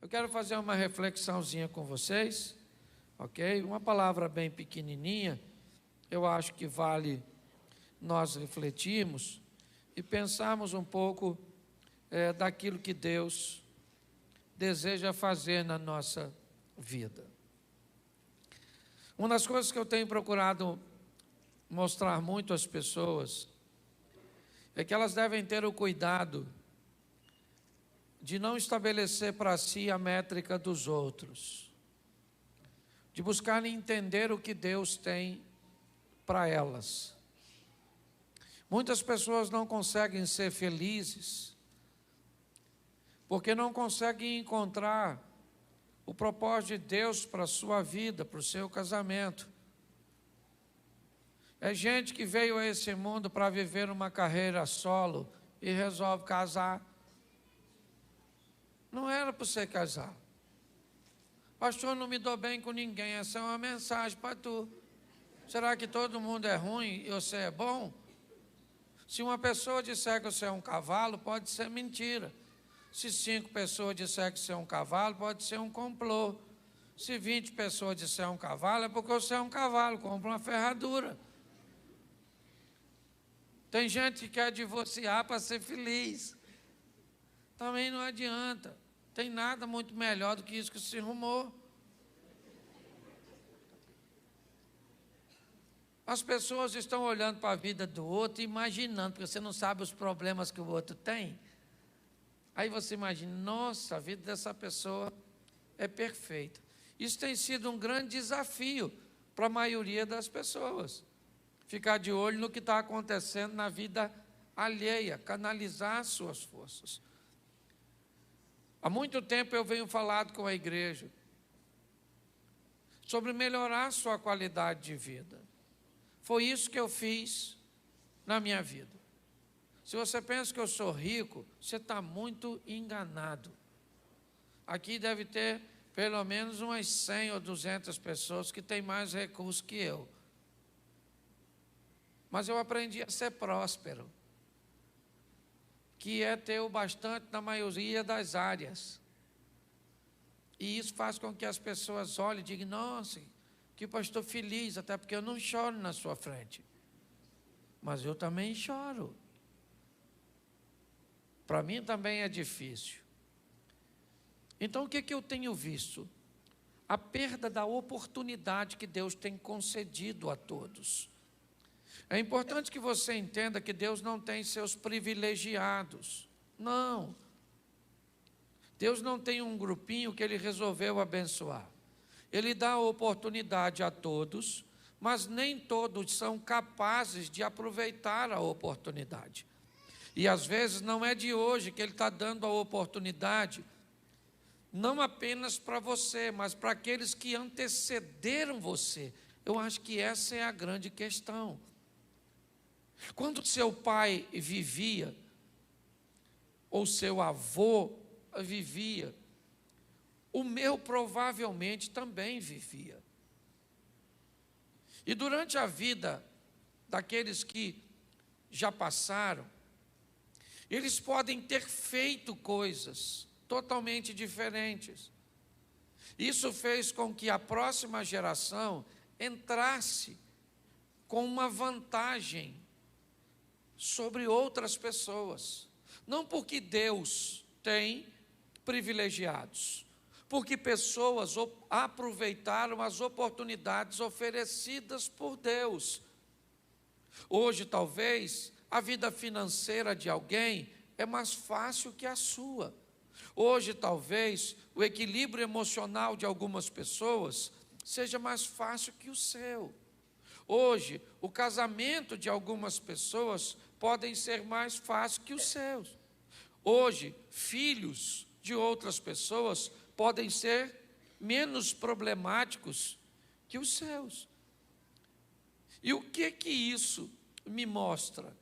Eu quero fazer uma reflexãozinha com vocês, ok? Uma palavra bem pequenininha, eu acho que vale nós refletirmos e pensarmos um pouco daquilo que Deus deseja fazer na nossa vida. Uma das coisas que eu tenho procurado mostrar muito às pessoas é que elas devem ter o cuidado de não estabelecer para si a métrica dos outros, de buscar entender o que Deus tem para elas. Muitas pessoas não conseguem ser felizes porque não conseguem encontrar o propósito de Deus para a sua vida, para o seu casamento. É gente que veio a esse mundo para viver uma carreira solo e resolve casar. Não era para você casar. Pastor, não me dou bem com ninguém. Essa é uma mensagem para tu. Será que todo mundo é ruim e você é bom? Se uma pessoa disser que você é um cavalo, pode ser mentira. Se 5 pessoas disser que você é um cavalo, pode ser um complô. Se 20 pessoas disser um cavalo, é porque você é um cavalo, compra uma ferradura. Tem gente que quer divorciar para ser feliz. Também não adianta. Tem nada muito melhor do que isso que se arrumou. As pessoas estão olhando para a vida do outro e imaginando, porque você não sabe os problemas que o outro tem. Aí você imagina, nossa, a vida dessa pessoa é perfeita. Isso tem sido um grande desafio para a maioria das pessoas. Ficar de olho no que está acontecendo na vida alheia, canalizar suas forças. Há muito tempo eu venho falando com a igreja sobre melhorar a sua qualidade de vida. Foi isso que eu fiz na minha vida. Se você pensa que eu sou rico, você está muito enganado. Aqui deve ter pelo menos umas 100 ou 200 pessoas que têm mais recursos que eu. Mas eu aprendi a ser próspero, que é ter o bastante na maioria das áreas. E isso faz com que as pessoas olhem e digam, nossa, que pastor feliz, até porque eu não choro na sua frente. Mas eu também choro. Para mim também é difícil. Então o que eu tenho visto? A perda da oportunidade que Deus tem concedido a todos. É importante que você entenda que Deus não tem seus privilegiados. Não. Deus não tem um grupinho que Ele resolveu abençoar. Ele dá a oportunidade a todos, mas nem todos são capazes de aproveitar a oportunidade. E às vezes não é de hoje que Ele está dando a oportunidade, não apenas para você, mas para aqueles que antecederam você. Eu acho que essa é a grande questão. Quando seu pai vivia, ou seu avô vivia, o meu provavelmente também vivia. E durante a vida daqueles que já passaram, eles podem ter feito coisas totalmente diferentes. Isso fez com que a próxima geração entrasse com uma vantagem sobre outras pessoas. Não porque Deus tem privilegiados, porque pessoas aproveitaram as oportunidades oferecidas por Deus. Hoje, talvez, a vida financeira de alguém é mais fácil que a sua. Hoje, talvez, o equilíbrio emocional de algumas pessoas seja mais fácil que o seu. Hoje, o casamento de algumas pessoas podem ser mais fácil que os seus. Hoje, filhos de outras pessoas podem ser menos problemáticos que os seus. E o que isso me mostra?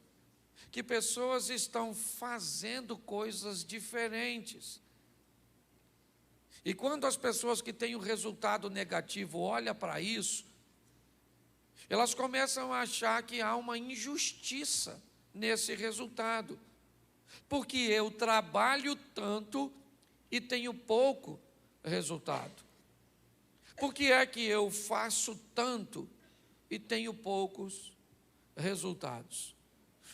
Que pessoas estão fazendo coisas diferentes. E quando as pessoas que têm o resultado negativo olham para isso, elas começam a achar que há uma injustiça nesse resultado. Porque eu trabalho tanto e tenho pouco resultado. Por que é que eu faço tanto e tenho poucos resultados?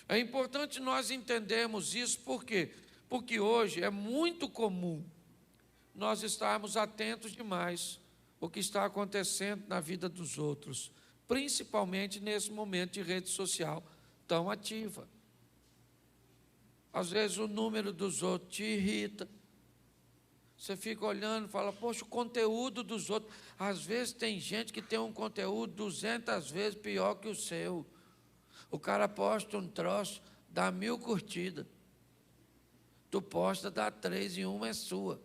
É importante nós entendermos isso, por quê? Porque hoje é muito comum nós estarmos atentos demais ao que está acontecendo na vida dos outros, principalmente nesse momento de rede social tão ativa. Às vezes o número dos outros te irrita. Você fica olhando e fala, poxa, o conteúdo dos outros. Às vezes tem gente que tem um conteúdo 200 vezes pior que o seu. O cara posta um troço, dá 1000 curtidas. Tu posta, dá 3 e uma é sua.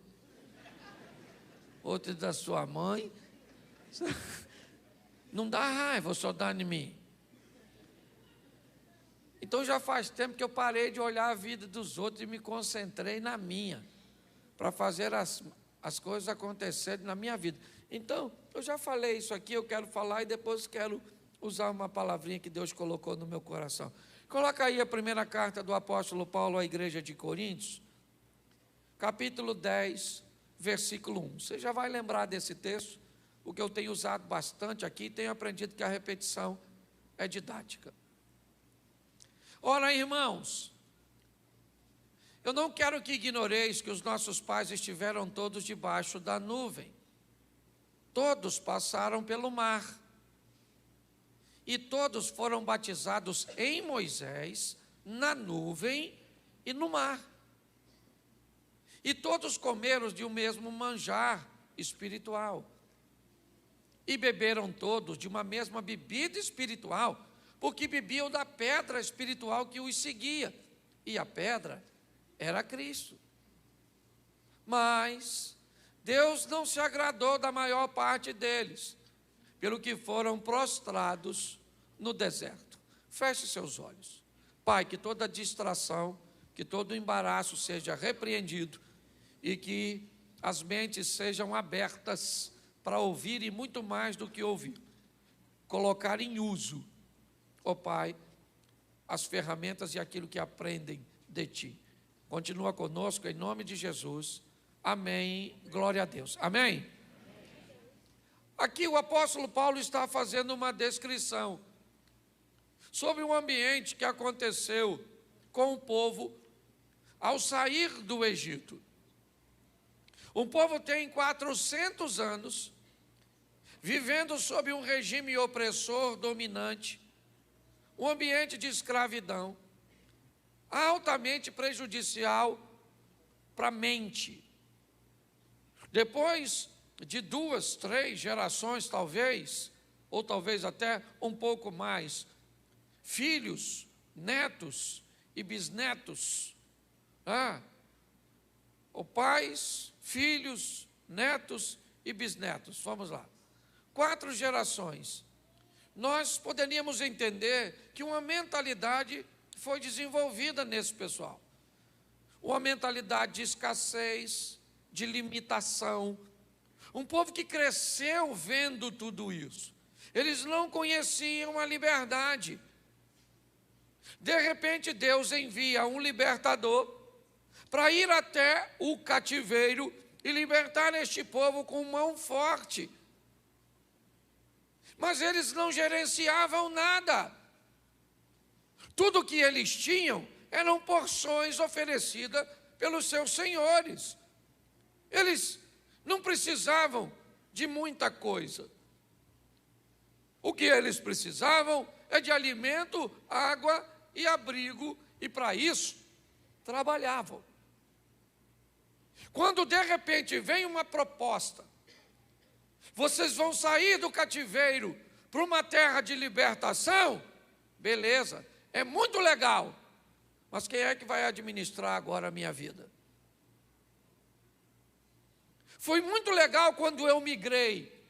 Outra da sua mãe. Não dá raiva, só dá em mim. Então já faz tempo que eu parei de olhar a vida dos outros e me concentrei na minha, para fazer as coisas acontecerem na minha vida. Então, eu já falei isso aqui, eu quero falar e depois quero usar uma palavrinha que Deus colocou no meu coração. Coloca aí a primeira carta do apóstolo Paulo à igreja de Coríntios, capítulo 10, versículo 1. Você já vai lembrar desse texto, o que eu tenho usado bastante aqui, tenho aprendido que a repetição é didática. Ora, irmãos, eu não quero que ignoreis que os nossos pais estiveram todos debaixo da nuvem. Todos passaram pelo mar. E todos foram batizados em Moisés, na nuvem e no mar. E todos comeram de um mesmo manjar espiritual. E beberam todos de uma mesma bebida espiritual, porque bebiam da pedra espiritual que os seguia. E a pedra era Cristo. Mas Deus não se agradou da maior parte deles, pelo que foram prostrados no deserto. Feche seus olhos. Pai, que toda distração, que todo embaraço seja repreendido e que as mentes sejam abertas para ouvir e muito mais do que ouvir. Colocar em uso, ó Pai, as ferramentas e aquilo que aprendem de Ti. Continua conosco em nome de Jesus. Amém. Glória a Deus. Amém. Aqui o apóstolo Paulo está fazendo uma descrição sobre um ambiente que aconteceu com o povo ao sair do Egito. O povo tem 400 anos vivendo sob um regime opressor dominante, um ambiente de escravidão, altamente prejudicial para a mente. Depois de 2, 3 gerações, talvez, ou talvez até um pouco mais, filhos, netos e bisnetos, ou pais, filhos, netos e bisnetos, vamos lá. 4 gerações. Nós poderíamos entender que uma mentalidade foi desenvolvida nesse pessoal. Uma mentalidade de escassez, de limitação. Um povo que cresceu vendo tudo isso. Eles não conheciam a liberdade. De repente, Deus envia um libertador para ir até o cativeiro e libertar este povo com mão forte. Mas eles não gerenciavam nada. Tudo que eles tinham eram porções oferecidas pelos seus senhores. Eles não precisavam de muita coisa. O que eles precisavam é de alimento, água e abrigo, e para isso trabalhavam. Quando de repente vem uma proposta, vocês vão sair do cativeiro para uma terra de libertação, beleza, é muito legal, mas quem é que vai administrar agora a minha vida? Foi muito legal quando eu migrei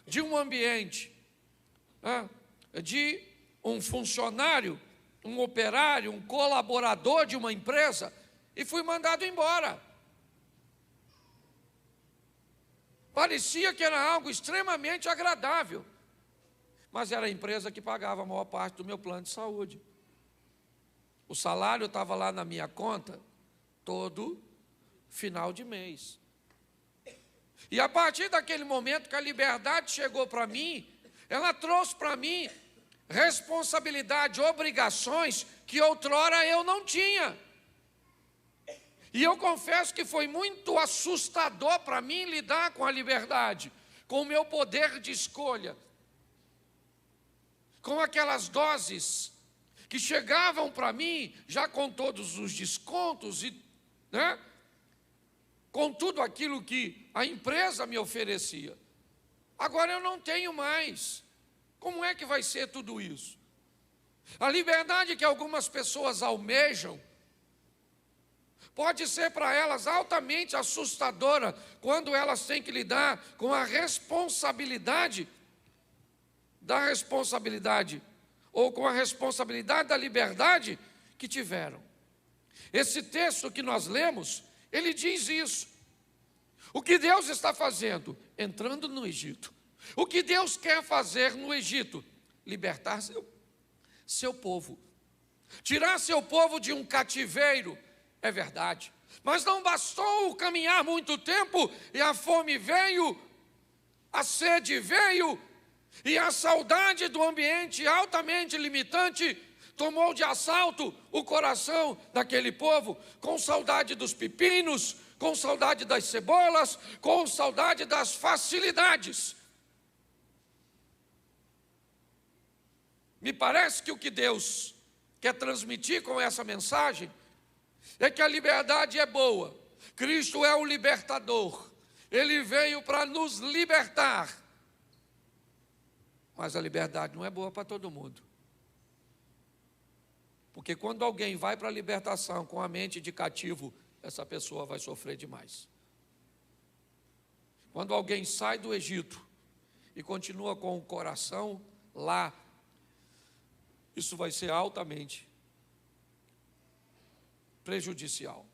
de um ambiente, de um funcionário, um operário, um colaborador de uma empresa, e fui mandado embora. Parecia que era algo extremamente agradável, mas era a empresa que pagava a maior parte do meu plano de saúde. O salário estava lá na minha conta todo final de mês. E a partir daquele momento que a liberdade chegou para mim, ela trouxe para mim responsabilidade, obrigações que outrora eu não tinha. E eu confesso que foi muito assustador para mim lidar com a liberdade, com o meu poder de escolha, com aquelas doses que chegavam para mim já com todos os descontos e, né, com tudo aquilo que a empresa me oferecia. Agora eu não tenho mais. Como é que vai ser tudo isso? A liberdade que algumas pessoas almejam pode ser para elas altamente assustadora quando elas têm que lidar com a responsabilidade ou com a responsabilidade da liberdade que tiveram. Esse texto que nós lemos, ele diz isso. O que Deus está fazendo? Entrando no Egito. O que Deus quer fazer no Egito? Libertar seu povo. Tirar seu povo de um cativeiro, é verdade. Mas não bastou caminhar muito tempo e a fome veio, a sede veio, e a saudade do ambiente altamente limitante tomou de assalto o coração daquele povo, com saudade dos pepinos, com saudade das cebolas, com saudade das facilidades. Me parece que o que Deus quer transmitir com essa mensagem é que a liberdade é boa. Cristo é o libertador. Ele veio para nos libertar. Mas a liberdade não é boa para todo mundo. Porque quando alguém vai para a libertação com a mente de cativo, essa pessoa vai sofrer demais. Quando alguém sai do Egito e continua com o coração lá, isso vai ser altamente prejudicial.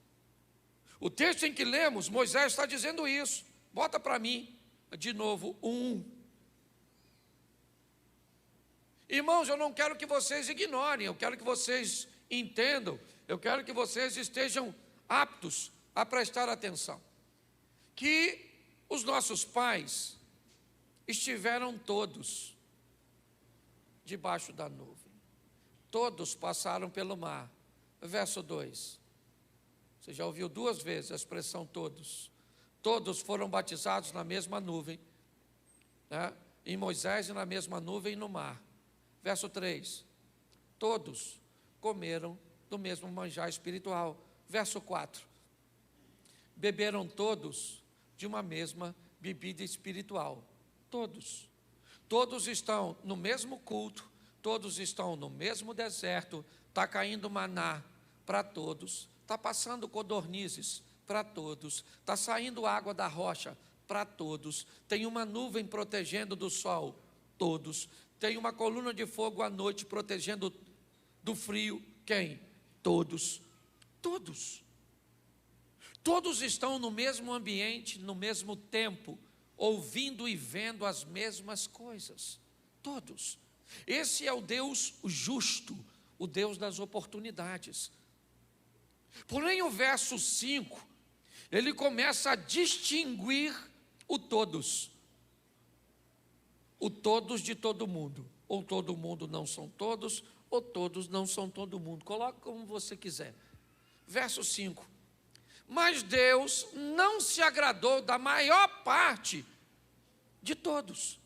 O texto em que lemos, Moisés está dizendo isso. Bota para mim, de novo, 1. Irmãos, eu não quero que vocês ignorem, eu quero que vocês entendam, eu quero que vocês estejam aptos a prestar atenção. Que os nossos pais estiveram todos debaixo da nuvem. Todos passaram pelo mar. Verso 2. Você já ouviu 2 vezes a expressão todos. Todos foram batizados na mesma nuvem, né? Em Moisés e na mesma nuvem no mar. Verso 3. Todos comeram do mesmo manjar espiritual. Verso 4. Beberam todos de uma mesma bebida espiritual. Todos. Todos estão no mesmo culto. Todos estão no mesmo deserto, está caindo maná para todos, está passando codornizes para todos, está saindo água da rocha para todos, tem uma nuvem protegendo do sol, todos, tem uma coluna de fogo à noite protegendo do frio, quem? Todos, todos. Todos estão no mesmo ambiente, no mesmo tempo, ouvindo e vendo as mesmas coisas, todos. Esse é o Deus justo, o Deus das oportunidades. Porém, o verso 5, ele começa a distinguir o todos. O todos de todo mundo. Ou todo mundo não são todos, ou todos não são todo mundo. Coloque como você quiser. Verso 5. Mas Deus não se agradou da maior parte de todos.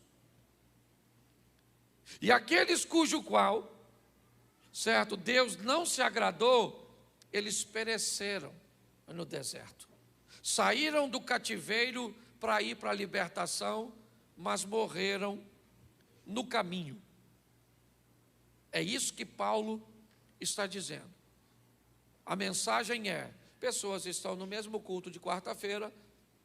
E aqueles cujo qual, certo, Deus não se agradou, eles pereceram no deserto. Saíram do cativeiro para ir para a libertação, mas morreram no caminho. É isso que Paulo está dizendo. A mensagem é: pessoas estão no mesmo culto de quarta-feira,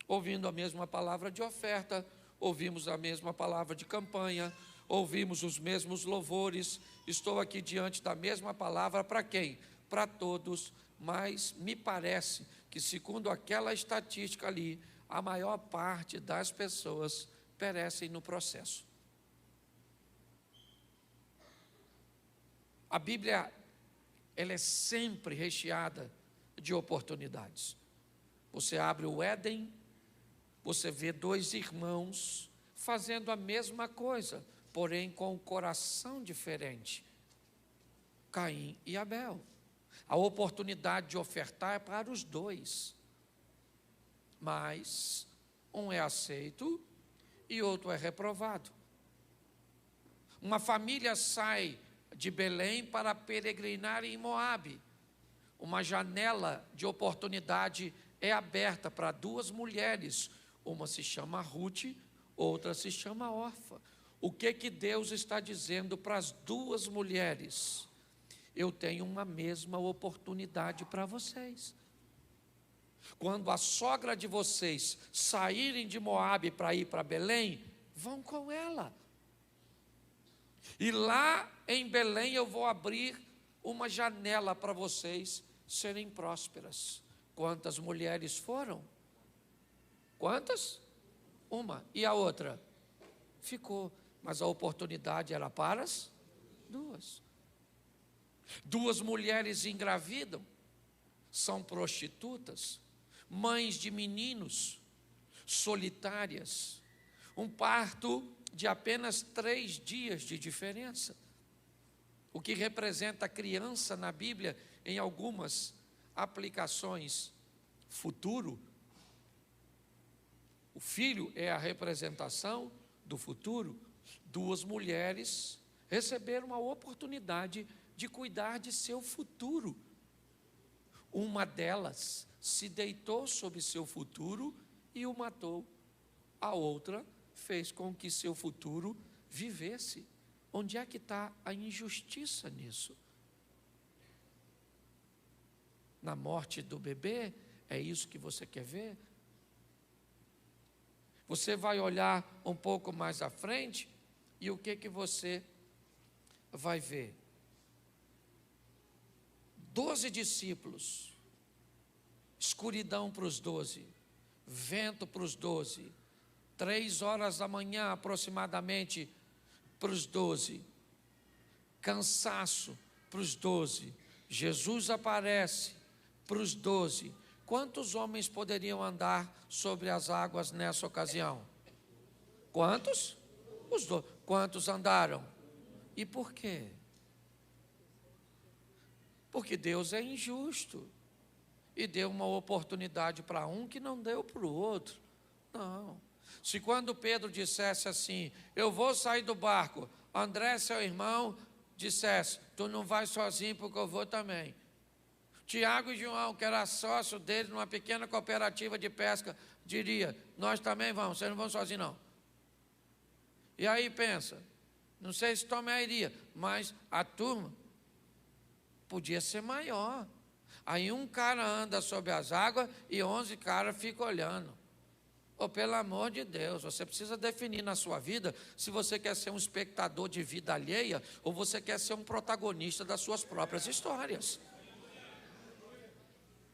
ouvindo a mesma palavra de oferta, ouvimos a mesma palavra de campanha, ouvimos os mesmos louvores, estou aqui diante da mesma palavra para quem? Para todos, mas me parece que, segundo aquela estatística ali, a maior parte das pessoas perecem no processo. A Bíblia, ela é sempre recheada de oportunidades. Você abre o Éden, você vê dois irmãos fazendo a mesma coisa, porém com um coração diferente. Caim e Abel. A oportunidade de ofertar é para os dois, mas um é aceito e outro é reprovado. Uma família sai de Belém para peregrinar em Moabe. Uma janela de oportunidade é aberta para duas mulheres. Uma se chama Ruth, outra se chama Orfa. O que Deus está dizendo para as duas mulheres? Eu tenho uma mesma oportunidade para vocês. Quando a sogra de vocês saírem de Moabe para ir para Belém, vão com ela. E lá em Belém eu vou abrir uma janela para vocês serem prósperas. Quantas mulheres foram? Quantas? Uma. E a outra? Ficou. Mas a oportunidade era para as duas. Duas mulheres engravidam, são prostitutas, mães de meninos, solitárias. Um parto de apenas 3 dias de diferença. O que representa a criança na Bíblia, em algumas aplicações, futuro. O filho é a representação do futuro. Duas mulheres receberam a oportunidade de cuidar de seu futuro. Uma delas se deitou sobre seu futuro e o matou. A outra fez com que seu futuro vivesse. Onde é que está a injustiça nisso? Na morte do bebê? É isso que você quer ver? Você vai olhar um pouco mais à frente e o que você vai ver? 12 discípulos, escuridão para os 12, vento para os 12, 3 horas da manhã aproximadamente para os 12, cansaço para os 12, Jesus aparece para os 12. Quantos homens poderiam andar sobre as águas nessa ocasião? Quantos? Os 12. Quantos andaram? E por quê? Porque Deus é injusto e deu uma oportunidade para um que não deu para o outro. Não. Se quando Pedro dissesse assim, eu vou sair do barco, André, seu irmão, dissesse, tu não vai sozinho porque eu vou também. Tiago e João, que era sócio dele numa pequena cooperativa de pesca, diria, nós também vamos, vocês não vão sozinhos não. E aí pensa, não sei se Tomé iria, mas a turma podia ser maior. Aí um cara anda sobre as águas e 11 caras ficam olhando. Oh, pelo amor de Deus, você precisa definir na sua vida se você quer ser um espectador de vida alheia ou você quer ser um protagonista das suas próprias histórias.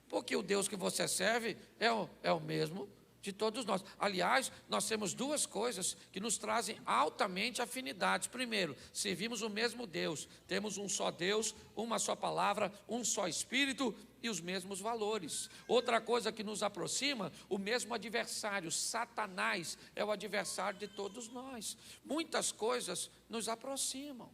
Porque o Deus que você serve é o mesmo de todos nós. Aliás, nós temos 2 coisas que nos trazem altamente afinidades. Primeiro, servimos o mesmo Deus, temos um só Deus, uma só palavra, um só Espírito e os mesmos valores. Outra coisa que nos aproxima, o mesmo adversário, Satanás é o adversário de todos nós. Muitas coisas nos aproximam.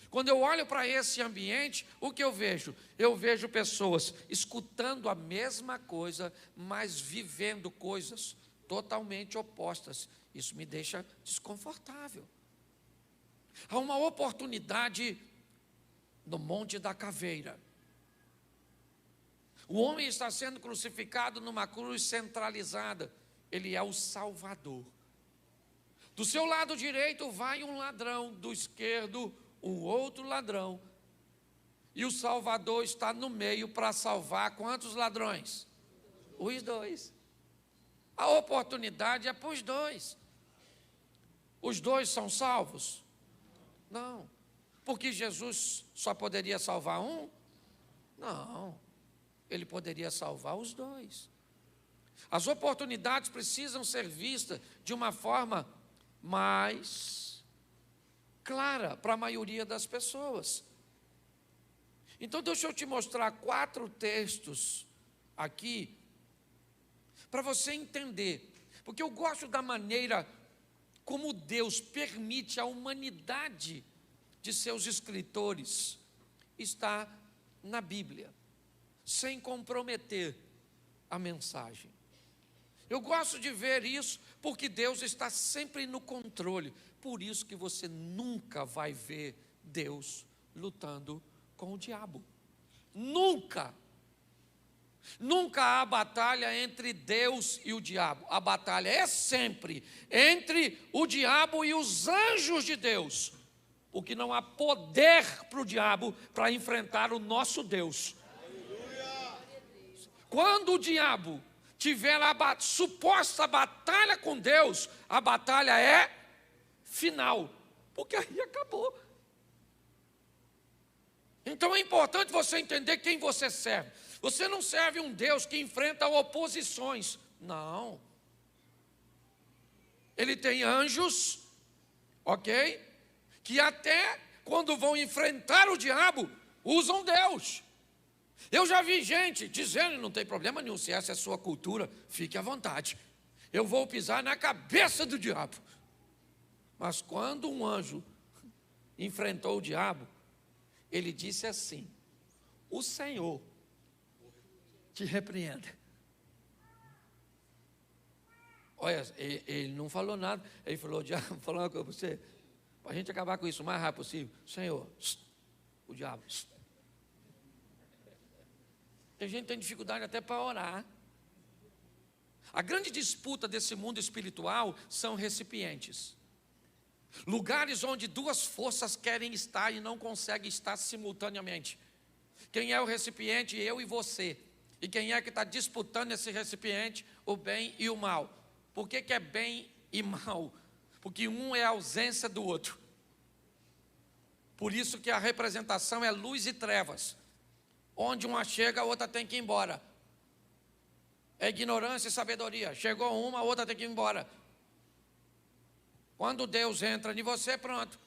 Quando eu olho para esse ambiente, o que eu vejo? Eu vejo pessoas escutando a mesma coisa, mas vivendo coisas totalmente opostas. Isso me deixa desconfortável. Há uma oportunidade no Monte da Caveira. O homem está sendo crucificado numa cruz centralizada. Ele é o Salvador. Do seu lado direito vai um ladrão, do esquerdo um outro ladrão, e o Salvador está no meio para salvar quantos ladrões? Os 2. A oportunidade é para os 2. Os 2 são salvos? Não. Porque Jesus só poderia salvar um? Não. Ele poderia salvar os 2. As oportunidades precisam ser vistas de uma forma mais clara para a maioria das pessoas. Então deixa eu te mostrar 4 textos aqui para você entender, porque eu gosto da maneira como Deus permite a humanidade de seus escritores estar na Bíblia, sem comprometer a mensagem. Eu gosto de ver isso, porque Deus está sempre no controle. Por isso que você nunca vai ver Deus lutando com o diabo. Nunca. Nunca há batalha entre Deus e o diabo. A batalha é sempre entre o diabo e os anjos de Deus. Porque não há poder para o diabo para enfrentar o nosso Deus. Quando o diabo tiver a suposta batalha com Deus, a batalha é final, porque aí acabou. Então é importante você entender quem você serve. Você não serve um Deus que enfrenta oposições, não. Ele tem anjos, ok? Que até quando vão enfrentar o diabo, usam Deus. Eu já vi gente dizendo, não tem problema nenhum, se essa é a sua cultura, fique à vontade. Eu vou pisar na cabeça do diabo. Mas quando um anjo enfrentou o diabo, ele disse assim: o Senhor te repreenda. Olha, ele não falou nada, ele falou: diabo, vou falar uma coisa para você, para a gente acabar com isso o mais rápido possível. Senhor, o diabo. Tem gente que tem dificuldade até para orar. A grande disputa desse mundo espiritual são recipientes. Lugares onde duas forças querem estar e não conseguem estar simultaneamente. Quem é o recipiente? Eu e você. E quem é que está disputando esse recipiente? O bem e o mal. Por que é bem e mal? Porque um é a ausência do outro. Por isso que a representação é luz e trevas. Onde uma chega, a outra tem que ir embora. É ignorância e sabedoria. Chegou uma, a outra tem que ir embora. Quando Deus entra em você, pronto.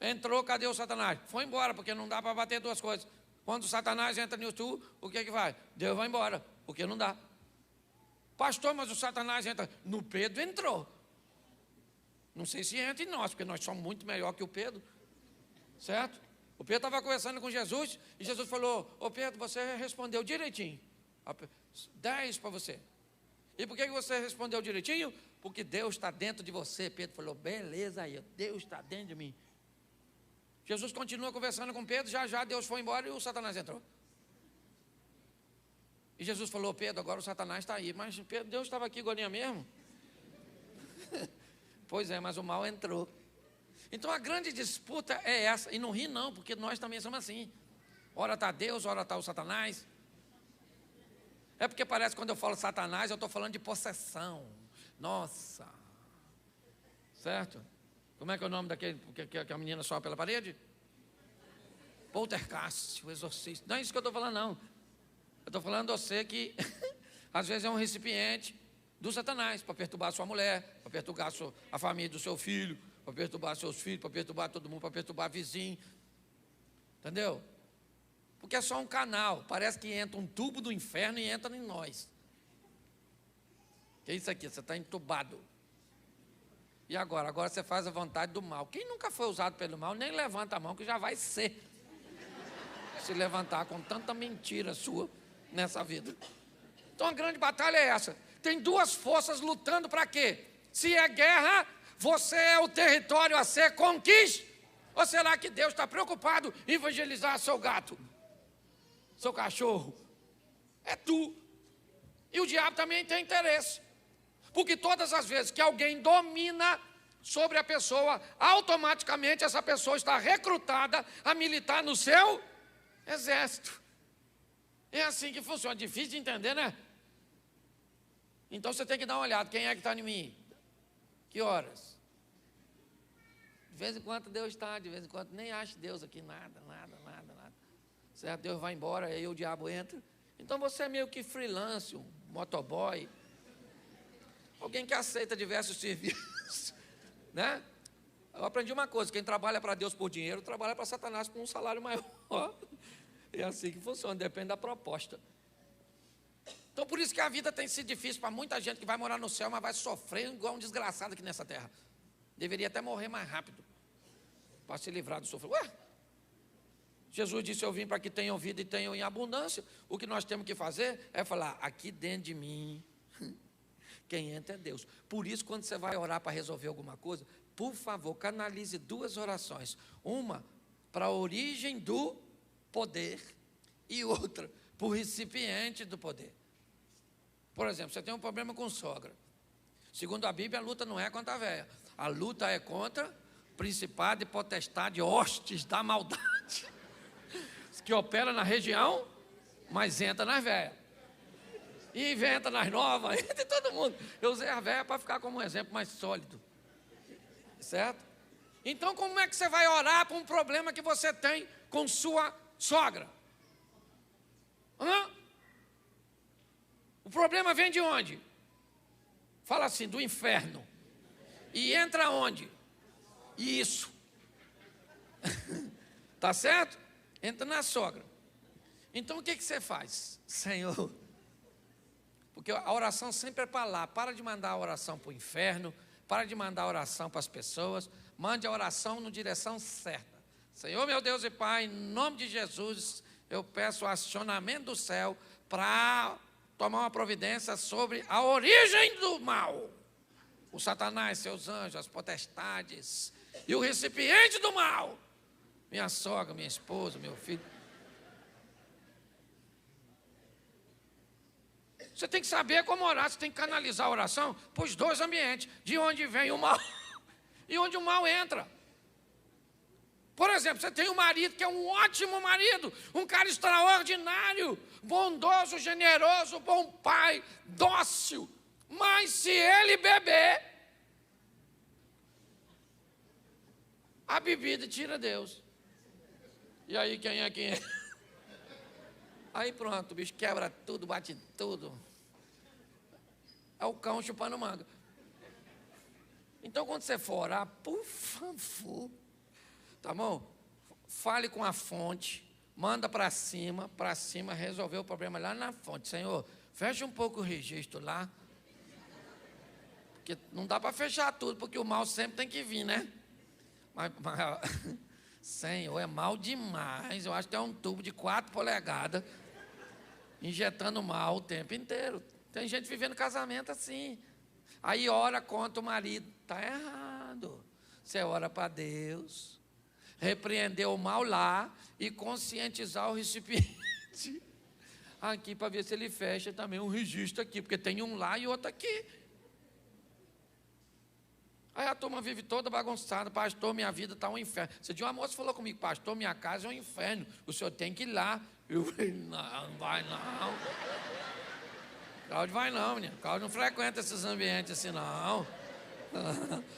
Entrou, cadê o Satanás? Foi embora, porque não dá para bater duas coisas. Quando o Satanás entra em tu, o que vai? Deus vai embora, porque não dá. Pastor, mas o Satanás entra. No Pedro entrou. Não sei se entra em nós, porque nós somos muito melhor que o Pedro. Certo? O Pedro estava conversando com Jesus, e Jesus falou: ô Pedro, você respondeu direitinho. 10 para você. E por que você respondeu direitinho? Porque Deus está dentro de você. Pedro falou: beleza aí, Deus está dentro de mim. Jesus continua conversando com Pedro, já Deus foi embora e o Satanás entrou. E Jesus falou: Pedro, agora o Satanás está aí. Mas Pedro, Deus estava aqui agora mesmo? Pois é, mas o mal entrou. Então a grande disputa é essa. E não ri não, porque nós também somos assim. Ora está Deus, ora está o Satanás. É porque parece que quando eu falo Satanás, eu estou falando de possessão. Nossa. Certo? Como é que é o nome daquele que a menina sobe pela parede? Poltergeist, o exorcista. Não é isso que eu estou falando, não. Eu estou falando a você que às vezes é um recipiente do Satanás, para perturbar a sua mulher, para perturbar a família do seu filho, para perturbar seus filhos, para perturbar todo mundo, para perturbar vizinho. Entendeu? Porque é só um canal. Parece que entra um tubo do inferno e entra em nós. Que é isso aqui? Você está entubado. E agora? Agora você faz a vontade do mal. Quem nunca foi usado pelo mal, nem levanta a mão, que já vai ser. Se levantar com tanta mentira sua nessa vida. Então a grande batalha é essa. Tem duas forças lutando para quê? Se é guerra, você é o território a ser conquistado. Ou será que Deus está preocupado em evangelizar seu gato, seu cachorro? É tu. E o diabo também tem interesse. Porque todas as vezes que alguém domina sobre a pessoa, automaticamente essa pessoa está recrutada a militar no seu exército. É assim que funciona. Difícil de entender, né? Então você tem que dar uma olhada. Quem é que está em mim? Que horas? De vez em quando Deus está, de vez em quando nem acha Deus aqui, nada. Certo? Deus vai embora, aí o diabo entra. Então você é meio que freelance, um motoboy. Alguém que aceita diversos serviços. Né? Eu aprendi uma coisa: quem trabalha para Deus por dinheiro, trabalha para Satanás com um salário maior. É assim que funciona, depende da proposta. Então, por isso que a vida tem sido difícil para muita gente que vai morar no céu, mas vai sofrer igual um desgraçado aqui nessa terra. Deveria até morrer mais rápido, para se livrar do sofrimento. Ué, Jesus disse, eu vim para que tenham vida e tenham em abundância. O que nós temos que fazer é falar, aqui dentro de mim, quem entra é Deus. Por isso, quando você vai orar para resolver alguma coisa, por favor, canalize 2 orações. Uma para a origem do poder e outra para o recipiente do poder. Por exemplo, você tem um problema com sogra. Segundo a Bíblia, a luta não é contra a véia. A luta é contra principado e potestade, hostes da maldade, que opera na região, mas entra nas velhas. E inventa nas novas, entra em todo mundo. Eu usei a velha para ficar como um exemplo mais sólido. Certo? Então, como é que você vai orar para um problema que você tem com sua sogra? O problema vem de onde? Fala assim, do inferno. E entra onde? Isso. Tá certo? Entra na sogra. Então, o que você faz? Senhor, porque a oração sempre é para lá. Para de mandar a oração para o inferno, para de mandar a oração para as pessoas, mande a oração na direção certa. Senhor, meu Deus e Pai, em nome de Jesus, eu peço o acionamento do céu para tomar uma providência sobre a origem do mal. O Satanás, seus anjos, as potestades e o recipiente do mal. Minha sogra, minha esposa, meu filho. Você tem que saber como orar, você tem que canalizar a oração para os 2 ambientes, de onde vem o mal e onde o mal entra. Por exemplo, você tem um marido que é um ótimo marido, um cara extraordinário, bondoso, generoso, bom pai, dócil, mas se ele beber, a bebida tira Deus. E aí quem é quem é? Aí pronto, o bicho quebra tudo, bate tudo. É o cão chupando manga. Então, quando você for orar, por favor, tá bom? Fale com a fonte, manda para cima resolver o problema lá na fonte. Senhor, fecha um pouco o registro lá, porque não dá para fechar tudo, porque o mal sempre tem que vir, né? Mas Senhor, é mal demais. Eu acho que é um tubo de 4 polegadas injetando mal o tempo inteiro. Tem gente vivendo casamento assim. Aí ora contra o marido. Está errado. Você ora para Deus, repreender o mal lá e conscientizar o recipiente aqui para ver se ele fecha também um registro aqui, porque tem um lá e outro aqui. Aí a turma vive toda bagunçada, pastor, minha vida está um inferno. Esse dia uma moça falou comigo, pastor, minha casa é um inferno, o senhor tem que ir lá. Eu falei, não vai não. Cláudio vai não, menino. Cláudio não frequenta esses ambientes assim, não.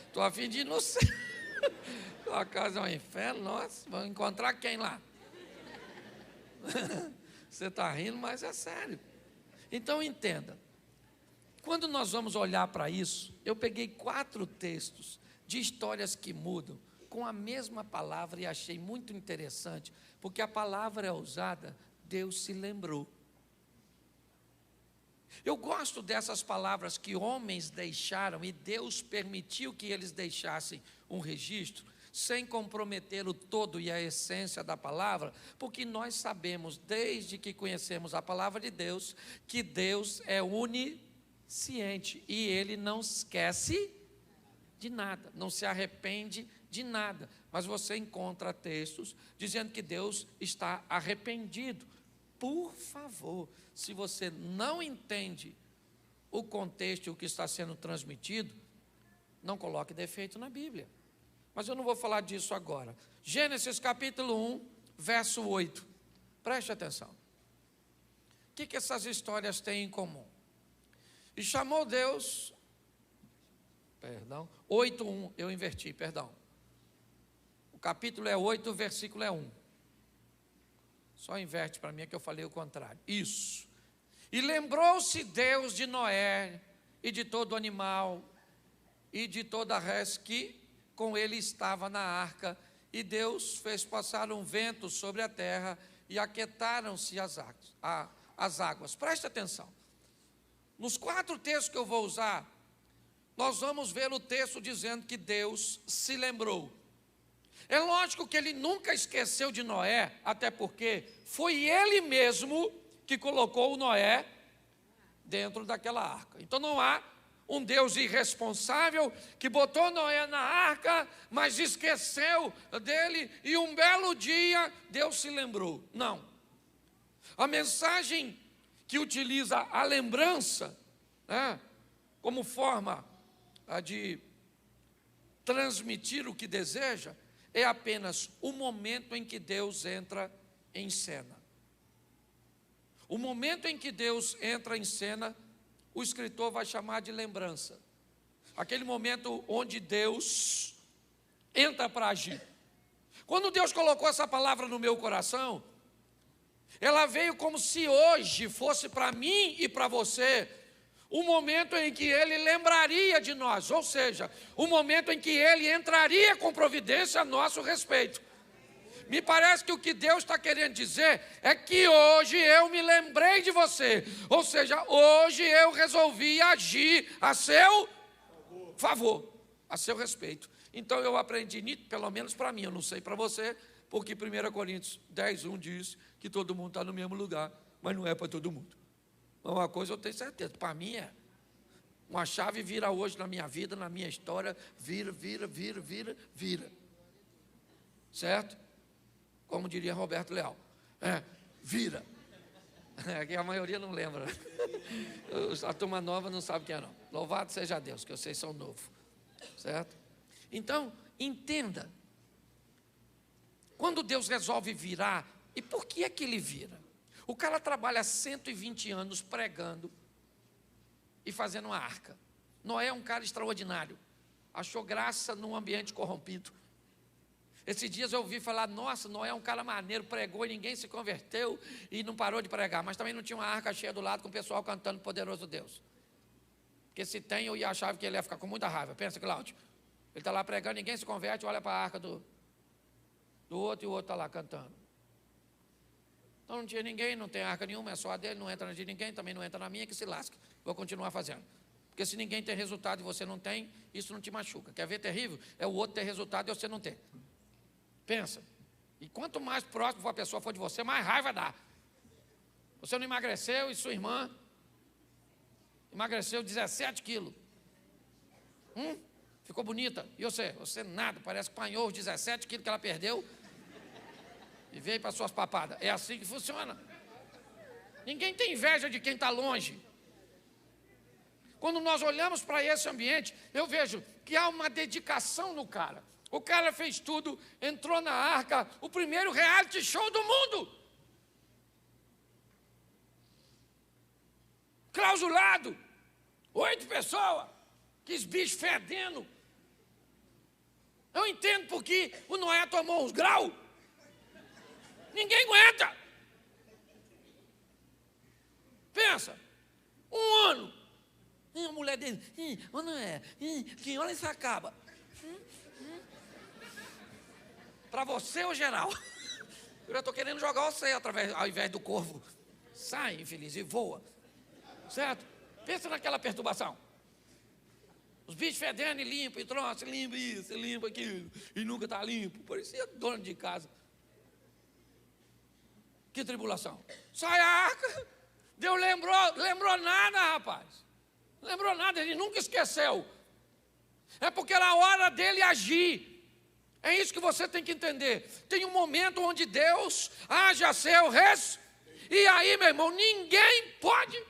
Estou a fim de ir no céu. Tua casa é um inferno, nossa, vamos encontrar quem lá? Você está rindo, mas é sério. Então entenda. Quando nós vamos olhar para isso, eu peguei 4 textos de histórias que mudam com a mesma palavra e achei muito interessante, porque a palavra é usada, Deus se lembrou. Eu gosto dessas palavras que homens deixaram e Deus permitiu que eles deixassem um registro, sem comprometer o todo e a essência da palavra, porque nós sabemos, desde que conhecemos a palavra de Deus, que Deus é onisciente e Ele não esquece de nada, não se arrepende de nada. Mas você encontra textos dizendo que Deus está arrependido. Por favor, se você não entende o contexto e o que está sendo transmitido, não coloque defeito na Bíblia. Mas eu não vou falar disso agora. Gênesis capítulo 1, verso 8. Preste atenção. O que essas histórias têm em comum? E chamou Deus, 8:1, eu inverti, O capítulo é 8, o versículo é 1. Só inverte para mim, que eu falei o contrário. Isso. E lembrou-se Deus de Noé e de todo animal e de toda a res que com ele estava na arca, e Deus fez passar um vento sobre a terra e aquietaram-se as águas. Preste atenção. Nos 4 textos que eu vou usar, nós vamos ver o texto dizendo que Deus se lembrou. É lógico que ele nunca esqueceu de Noé, até porque foi ele mesmo que colocou o Noé dentro daquela arca. Então não há um Deus irresponsável que botou Noé na arca, mas esqueceu dele e um belo dia Deus se lembrou. Não. A mensagem que utiliza a lembrança, né, como forma de transmitir o que deseja, é apenas o momento em que Deus entra em cena. O momento em que Deus entra em cena, o escritor vai chamar de lembrança. Aquele momento onde Deus entra para agir. Quando Deus colocou essa palavra no meu coração, ela veio como se hoje fosse para mim e para você o momento em que Ele lembraria de nós, ou seja, o momento em que Ele entraria com providência a nosso respeito. Me parece que o que Deus está querendo dizer é que hoje eu me lembrei de você, ou seja, hoje eu resolvi agir a seu favor, a seu respeito. Então eu aprendi, pelo menos para mim, eu não sei para você, porque 1 Coríntios 10:1 diz que todo mundo está no mesmo lugar, mas não é para todo mundo. Uma coisa eu tenho certeza, para mim é. Uma chave vira hoje na minha vida, na minha história, vira. Certo? Como diria Roberto Leal, vira. Que a maioria não lembra. A turma nova não sabe quem é não. Louvado seja Deus, que vocês são novos. Certo? Então, entenda. Quando Deus resolve virar, e por que é que Ele vira? O cara trabalha 120 anos pregando e fazendo uma arca. Noé é um cara extraordinário. Achou graça num ambiente corrompido. Esses dias eu ouvi falar, nossa, Noé é um cara maneiro, pregou e ninguém se converteu e não parou de pregar. Mas também não tinha uma arca cheia do lado com o pessoal cantando Poderoso Deus. Porque se tem, eu achava que ele ia ficar com muita raiva. Pensa, Cláudio. Ele está lá pregando, ninguém se converte, olha para a arca do outro e o outro está lá cantando. Então não tinha ninguém, não tem arca nenhuma, é só a dele, não entra na de ninguém, também não entra na minha, que se lasque. Vou continuar fazendo. Porque se ninguém tem resultado e você não tem, isso não te machuca. Quer ver terrível? É o outro ter resultado e você não ter. Pensa. E quanto mais próximo a pessoa for de você, mais raiva dá. Você não emagreceu e sua irmã emagreceu 17 quilos. Ficou bonita. E você? Você nada, parece que apanhou os 17 quilos que ela perdeu e veio para suas papadas. É assim que funciona. Ninguém tem inveja de quem está longe. Quando nós olhamos para esse ambiente, eu vejo que há uma dedicação no cara. O cara fez tudo, entrou na arca, o primeiro reality show do mundo. Clausulado, 8 pessoas, que bichos fedendo. Eu entendo porque o Noé tomou uns graus. Ninguém aguenta. Pensa, 1 ano. A mulher dele, Noé, que hora isso acaba? Para você ou geral? Eu já estou querendo jogar você ao invés do corvo. Sai, infeliz, e voa. Certo? Pensa naquela perturbação. Os bichos fedendo e limpo, e troço, limpa isso, limpa aquilo, e nunca está limpo. Parecia dono de casa. Que tribulação. Sai a arca. Deus lembrou nada, rapaz. Lembrou nada, ele nunca esqueceu. É porque era a hora dele agir. É isso que você tem que entender. Tem um momento onde Deus age a seu e aí, meu irmão, ninguém pode.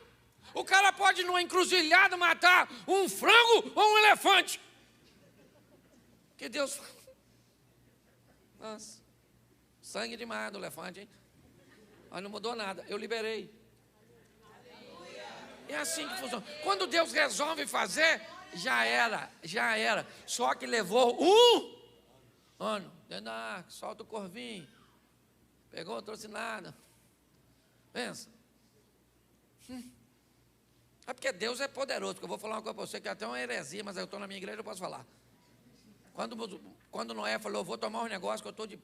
O cara pode numa encruzilhada matar um frango ou um elefante. Que Deus fala. Nossa, sangue demais do elefante, hein? Mas não mudou nada, eu liberei. É assim que funciona. Quando Deus resolve fazer, já era. Só que levou 1 ano, dentro da arca, solta o corvinho. Pegou, trouxe nada. Pensa. É porque Deus é poderoso, porque eu vou falar uma coisa para você que é até uma heresia, mas eu estou na minha igreja, eu posso falar. Quando Noé falou, eu vou tomar um negócio que eu estou de...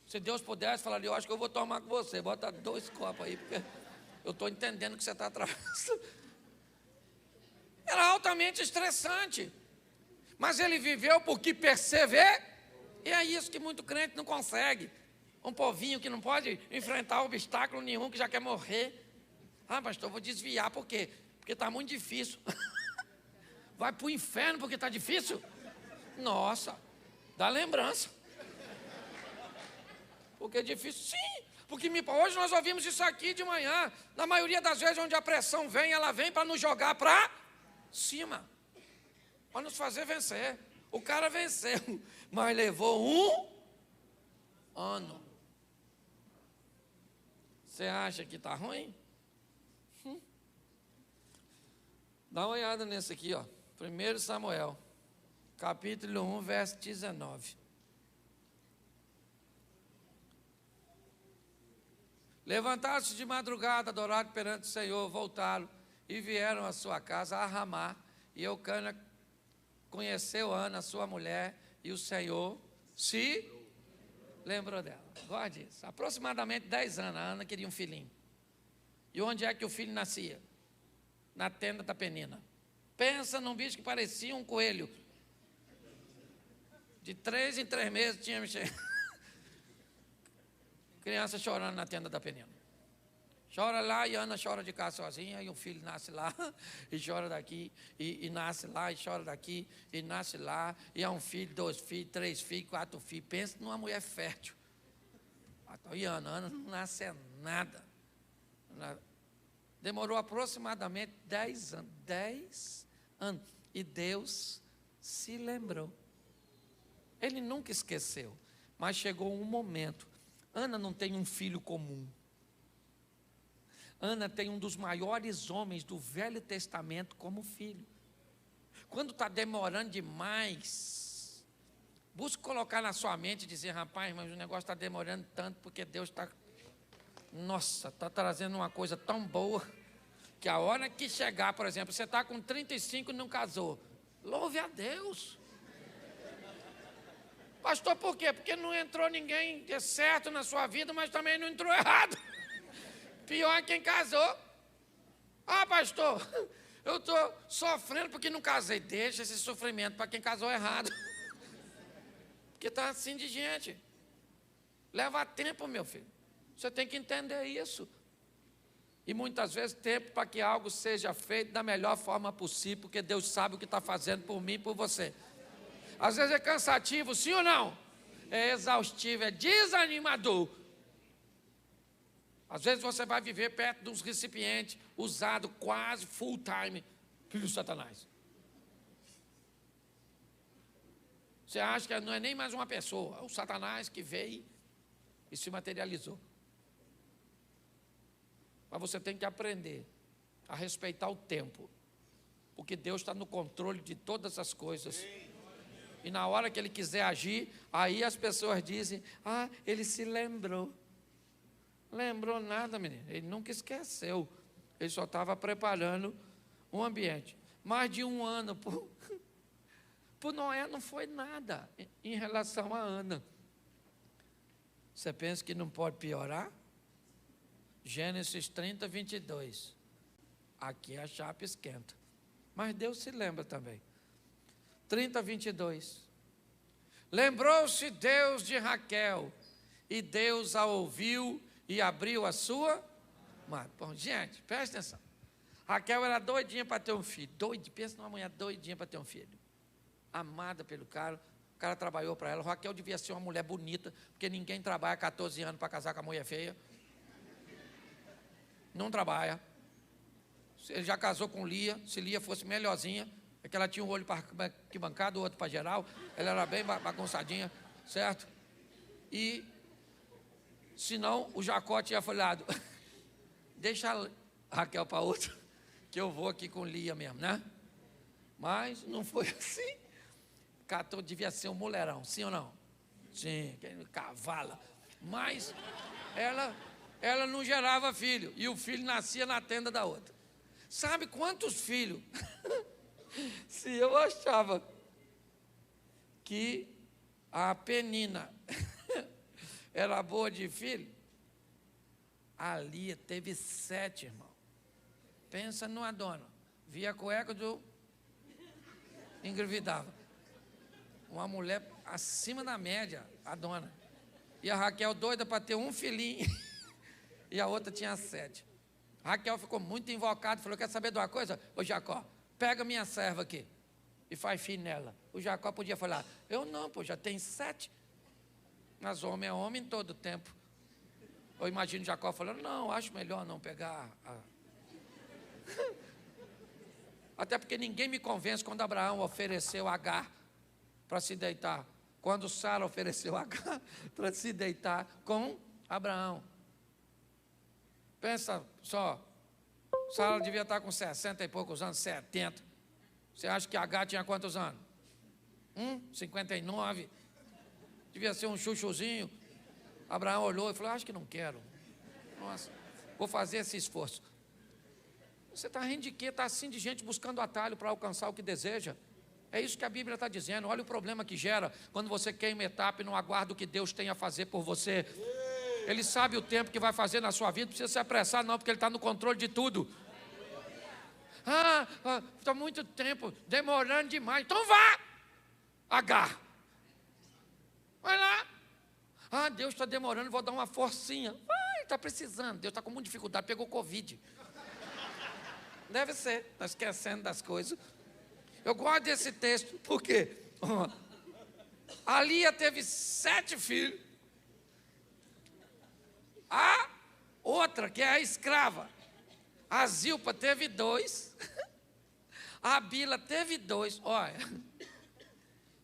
Se Deus pudesse, falaria, eu acho que eu vou tomar com você, bota 2 copos aí, porque Eu estou entendendo que você está atravessando. Era altamente estressante. Mas ele viveu porque perseverou. E é isso que muito crente não consegue. Um povinho que não pode enfrentar obstáculo nenhum, que já quer morrer. Ah, pastor, eu vou desviar. Por quê? Porque está muito difícil. Vai para o inferno porque está difícil? Nossa, dá lembrança. Porque é difícil? Sim, porque hoje nós ouvimos isso aqui de manhã. Na maioria das vezes onde a pressão vem, ela vem para nos jogar para cima. Para nos fazer vencer. O cara venceu, mas levou um ano. Você acha que está ruim? Dá uma olhada nesse aqui, ó. 1 Samuel, capítulo 1, verso 19. Levantaram-se de madrugada, adoraram perante o Senhor, voltaram e vieram à sua casa a Ramá. E Eucana conheceu Ana, sua mulher, e o Senhor se lembrou dela. Guarde isso. Aproximadamente 10 anos, a Ana queria um filhinho. E onde é que o filho nascia? Na tenda da Penina. Pensa num bicho que parecia um coelho. De 3 em 3 meses tinha mexer. Criança chorando na tenda da Penina. Chora lá e Ana chora de casa sozinha, e o filho nasce lá, e chora daqui, e nasce lá, e chora daqui, e nasce lá, e é um filho, 2 filhos, 3 filhos, 4 filhos. Pensa numa mulher fértil. E Ana não nasce nada. Demorou aproximadamente 10 anos. 10 anos. E Deus se lembrou. Ele nunca esqueceu. Mas chegou um momento. Ana não tem um filho comum. Ana tem um dos maiores homens do Velho Testamento como filho. Quando está demorando demais, busque colocar na sua mente e dizer: rapaz, mas o negócio está demorando tanto porque Deus está... Nossa, está trazendo uma coisa tão boa, que a hora que chegar, por exemplo, você está com 35 e não casou. Louve a Deus. Pastor, por quê? Porque não entrou ninguém certo na sua vida, mas também não entrou errado. Pior quem casou. Ah, pastor, eu estou sofrendo porque não casei. Deixa esse sofrimento para quem casou errado. Porque está assim de gente. Leva tempo, meu filho. Você tem que entender isso. E muitas vezes tempo para que algo seja feito da melhor forma possível, porque Deus sabe o que está fazendo por mim e por você. Às vezes é cansativo, sim ou não? É exaustivo, é desanimador. Às vezes você vai viver perto de uns recipientes usados quase full time pelo Satanás. Você acha que não é nem mais uma pessoa, é o Satanás que veio e se materializou. Mas você tem que aprender a respeitar o tempo, porque Deus está no controle de todas as coisas. E na hora que Ele quiser agir, aí as pessoas dizem: ah, Ele se lembrou. Lembrou nada, menino. Ele nunca esqueceu. Ele só estava preparando um ambiente. Mais de 1 ano por Noé não foi nada em relação a Ana. Você pensa que não pode piorar? Gênesis 30, 22. Aqui a chapa esquenta. Mas Deus se lembra também. 30, 22. Lembrou-se Deus de Raquel, e Deus a ouviu e abriu a sua mão. Bom, gente, presta atenção. Raquel era doidinha para ter um filho. Pensa numa mulher doidinha para ter um filho. Amada pelo cara. O cara trabalhou para ela. Raquel devia ser uma mulher bonita, porque ninguém trabalha 14 anos para casar com a mulher feia. Não trabalha. Ele já casou com Lia. Se Lia fosse melhorzinha, é que ela tinha um olho para arquibancada, o outro para geral. Ela era bem bagunçadinha, certo? E senão o Jacó tinha falado: deixa a Raquel para outra, que eu vou aqui com Lia mesmo, né? Mas não foi assim. Catou, devia ser um mulherão, sim ou não? Sim, cavala. Mas ela não gerava filho, e o filho nascia na tenda da outra. Sabe quantos filhos? Se eu achava que a Penina era boa de filho, A Lia teve 7, irmão. Pensa numa dona. Via cueca do... engravidava. Uma mulher acima da média, a dona. E a Raquel doida para ter um filhinho. E a outra tinha 7. Raquel ficou muito invocada, falou, quer saber de uma coisa? Ô Jacó, pega minha serva aqui e faz filho nela. O Jacó podia falar, eu não, pô, já tem 7. Mas homem é homem todo tempo. Eu imagino Jacó falando, não, acho melhor não pegar Até porque ninguém me convence quando Abraão ofereceu Agar para se deitar. Quando Sara ofereceu Agar para se deitar com Abraão. Pensa só, Sara devia estar com 60 e poucos anos, 70. Você acha que Agar tinha quantos anos? 59. Devia ser um chuchuzinho. Abraão olhou e falou, acho que não quero. Nossa, vou fazer esse esforço. Você está rindo de quê? Está assim de gente buscando atalho para alcançar o que deseja. É isso que a Bíblia está dizendo. Olha o problema que gera quando você queima etapa e não aguarda o que Deus tem a fazer por você. Ele sabe o tempo que vai fazer na sua vida, não precisa se apressar não, porque Ele está no controle de tudo. Está muito tempo, demorando demais. Então vá, Agar. Vai lá. Deus está demorando, vou dar uma forcinha. Vai, está precisando. Deus está com muita dificuldade, pegou Covid. Deve ser, está esquecendo das coisas. Eu gosto desse texto, porque a Lia teve 7 filhos. A outra, que é a escrava, a Zilpa teve 2. A Bila teve 2. Olha.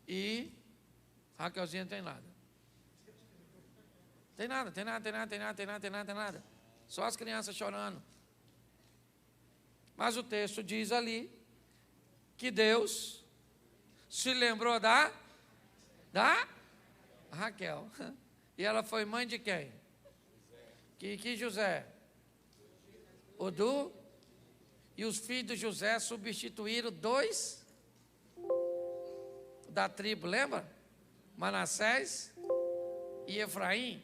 E a Raquelzinha não tem nada. Tem nada. Só as crianças chorando. Mas o texto diz ali que Deus se lembrou da Raquel. E ela foi mãe de quem? Que José? E os filhos de José substituíram 2 da tribo, lembra? Manassés e Efraim.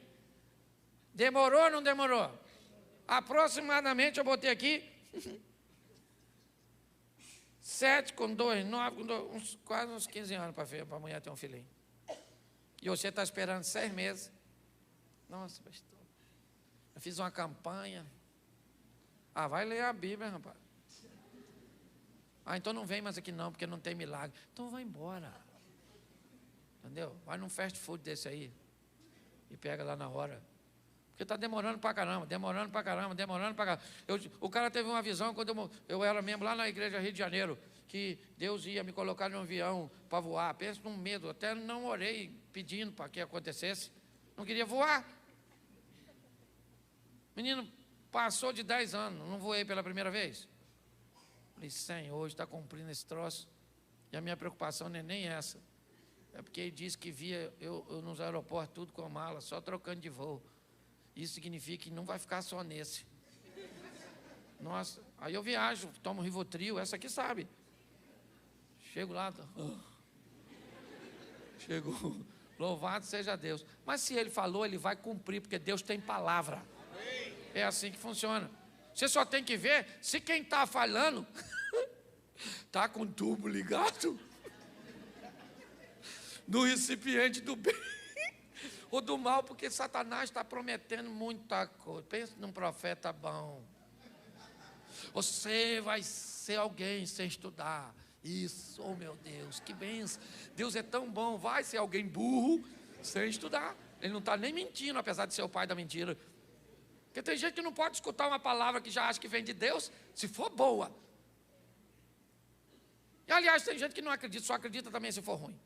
Demorou ou não demorou? Aproximadamente, eu botei aqui 7 com 2, 9 com 2, quase uns 15 anos para a mulher ter um filhinho. E você está esperando 6 meses. Nossa, pastor, eu fiz uma campanha. Vai ler a Bíblia, rapaz. Então não vem mais aqui não, porque não tem milagre. Então vai embora. Entendeu? Vai num fast food desse aí e pega lá na hora. Porque está demorando para caramba. O cara teve uma visão quando eu era membro lá na igreja Rio de Janeiro, que Deus ia me colocar num avião para voar. Pensa num medo, até não orei pedindo para que acontecesse. Não queria voar. Menino, passou de 10 anos, não voei pela primeira vez. Falei, Senhor, hoje está cumprindo esse troço. E a minha preocupação não é nem essa. É porque ele disse que via eu nos aeroportos tudo com a mala, só trocando de voo. Isso significa que não vai ficar só nesse. Nossa, aí eu viajo, tomo Rivotril, essa aqui sabe. Chego lá, chegou, louvado seja Deus. Mas se Ele falou, Ele vai cumprir, porque Deus tem palavra. É assim que funciona. Você só tem que ver se quem está falando está com o tubo ligado no recipiente do bem ou do mal, porque Satanás está prometendo muita coisa. Pensa num profeta bom. Você vai ser alguém sem estudar. Isso, oh meu Deus, que bênção. Deus é tão bom, vai ser alguém burro sem estudar. Ele não está nem mentindo, apesar de ser o pai da mentira. Porque tem gente que não pode escutar uma palavra que já acha que vem de Deus, se for boa. E aliás, tem gente que não acredita, só acredita também se for ruim.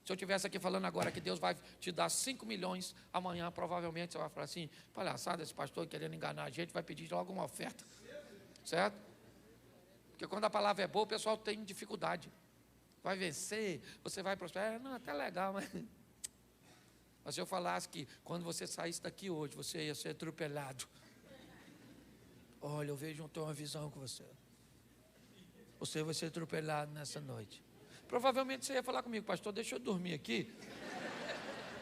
Se eu estivesse aqui falando agora que Deus vai te dar 5 milhões, amanhã provavelmente você vai falar assim, palhaçada, esse pastor querendo enganar a gente, vai pedir logo uma oferta. Certo? Porque quando a palavra é boa, o pessoal tem dificuldade. Vai vencer, você vai prosperar. Não, até legal, mas se eu falasse que quando você saísse daqui hoje, você ia ser atropelado. Olha, eu vejo uma visão com você. Você vai ser atropelado nessa noite. Provavelmente você ia falar comigo, pastor, deixa eu dormir aqui.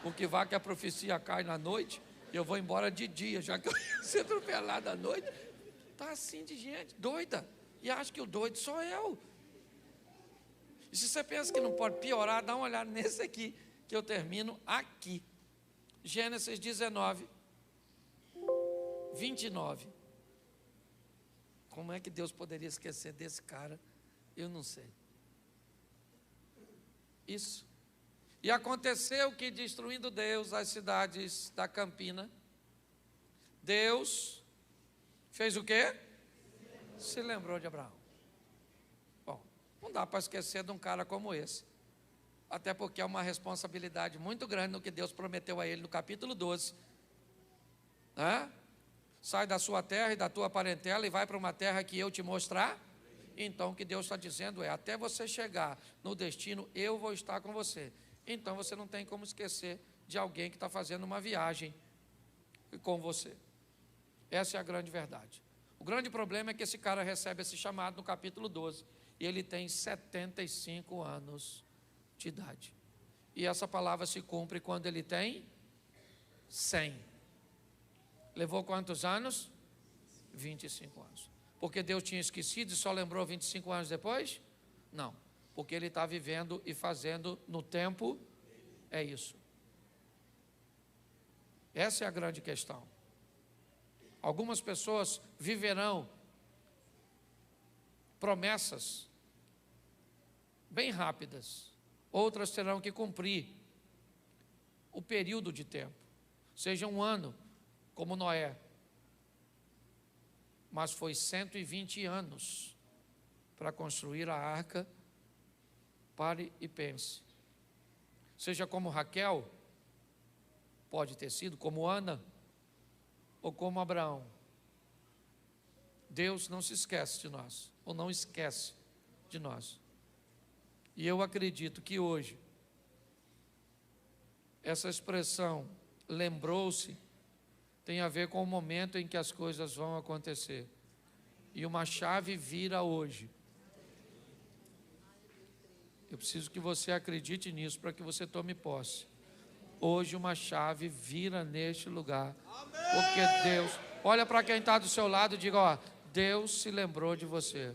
Porque vai que a profecia cai na noite. Eu vou embora de dia, já que eu ia ser atropelado à noite. Está assim de gente, doida. E acho que o doido sou eu. E se você pensa que não pode piorar, dá uma olhada nesse aqui, que eu termino aqui. Gênesis 19, 29. Como é que Deus poderia esquecer desse cara? Eu não sei. Isso. E aconteceu que, destruindo Deus as cidades da Campina, Deus fez o quê? Se lembrou de Abraão. Bom, não dá para esquecer de um cara como esse. Até porque é uma responsabilidade muito grande no que Deus prometeu a ele no capítulo 12. Sai da sua terra e da tua parentela e vai para uma terra que eu te mostrar. Então o que Deus está dizendo é, até você chegar no destino, eu vou estar com você. Então você não tem como esquecer de alguém que está fazendo uma viagem com você. Essa é a grande verdade. O grande problema é que esse cara recebe esse chamado no capítulo 12 e ele tem 75 anos de idade. E essa palavra se cumpre quando ele tem 100. Levou quantos anos? 25 anos. Porque Deus tinha esquecido e só lembrou 25 anos depois? Não, porque ele está vivendo e fazendo no tempo, é isso. Essa é a grande questão. Algumas pessoas viverão promessas bem rápidas, outras terão que cumprir o período de tempo, seja um ano, como Noé, mas foi 120 anos para construir a arca. Pare e pense. Seja como Raquel, pode ter sido como Ana, ou como Abraão. Deus não se esquece de nós, ou não esquece de nós. E eu acredito que hoje, essa expressão, lembrou-se, tem a ver com o momento em que as coisas vão acontecer. E uma chave vira hoje. Eu preciso que você acredite nisso para que você tome posse. Hoje uma chave vira neste lugar. Porque Deus, olha para quem está do seu lado e diga, ó, Deus se lembrou de você.